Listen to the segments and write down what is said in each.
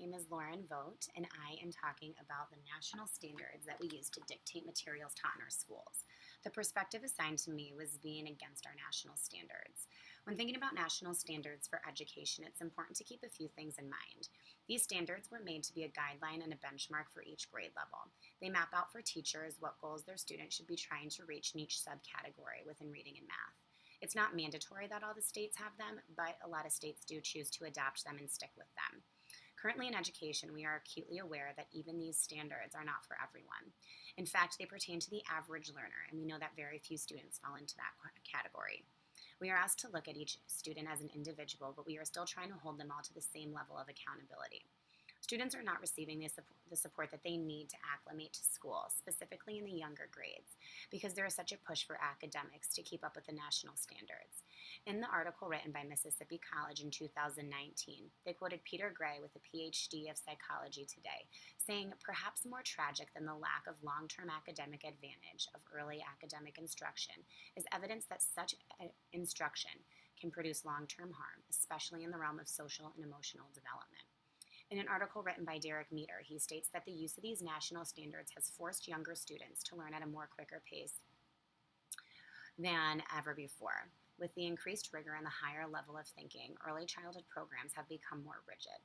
name is Lauren Vogt, and I am talking about the national standards that we use to dictate materials taught in our schools. The perspective assigned to me was being against our national standards. When thinking about national standards for education, it's important to keep a few things in mind. These standards were made to be a guideline and a benchmark for each grade level. They map out for teachers what goals their students should be trying to reach in each subcategory within reading and math. It's not mandatory that all the states have them, but a lot of states do choose to adopt them and stick with them. Currently in education, we are acutely aware that even these standards are not for everyone. In fact, they pertain to the average learner, and we know that very few students fall into that category. We are asked to look at each student as an individual, but we are still trying to hold them all to the same level of accountability. Students are not receiving the support that they need to acclimate to school, specifically in the younger grades, because there is such a push for academics to keep up with the national standards. In the article written by Mississippi College in 2019, they quoted Peter Gray with a PhD of psychology today, saying, "Perhaps more tragic than the lack of long-term academic advantage of early academic instruction is evidence that such instruction can produce long-term harm, especially in the realm of social and emotional development." In an article written by Derek Meter, he states that the use of these national standards has forced younger students to learn at a more quicker pace than ever before. With the increased rigor and the higher level of thinking, early childhood programs have become more rigid.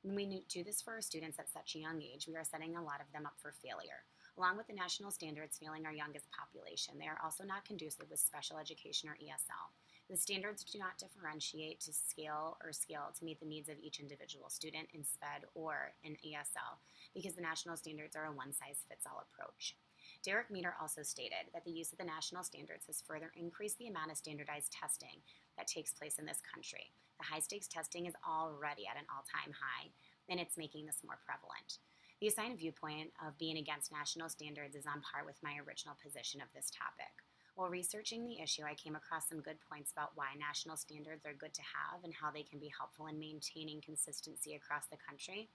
When we do this for our students at such a young age, we are setting a lot of them up for failure. Along with the national standards failing our youngest population, they are also not conducive with special education or ESL. The standards do not differentiate to scale to meet the needs of each individual student in SPED or in ESL because the national standards are a one-size-fits-all approach. Derek Meter also stated that the use of the national standards has further increased the amount of standardized testing that takes place in this country. The high-stakes testing is already at an all-time high, and it's making this more prevalent. The assigned viewpoint of being against national standards is on par with my original position of this topic. While researching the issue, I came across some good points about why national standards are good to have and how they can be helpful in maintaining consistency across the country.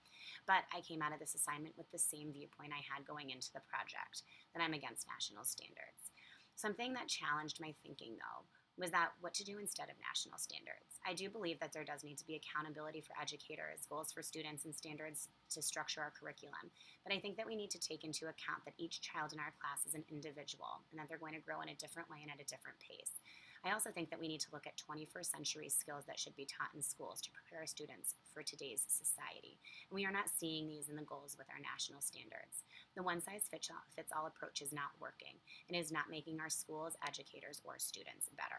But I came out of this assignment with the same viewpoint I had going into the project, that I'm against national standards. Something that challenged my thinking, though, was that what to do instead of national standards. I do believe that there does need to be accountability for educators, goals for students, and standards to structure our curriculum. But I think that we need to take into account that each child in our class is an individual and that they're going to grow in a different way and at a different pace. I also think that we need to look at 21st century skills that should be taught in schools to prepare students for today's society. And we are not seeing these in the goals with our national standards. The one-size-fits-all approach is not working and is not making our schools, educators, or students better.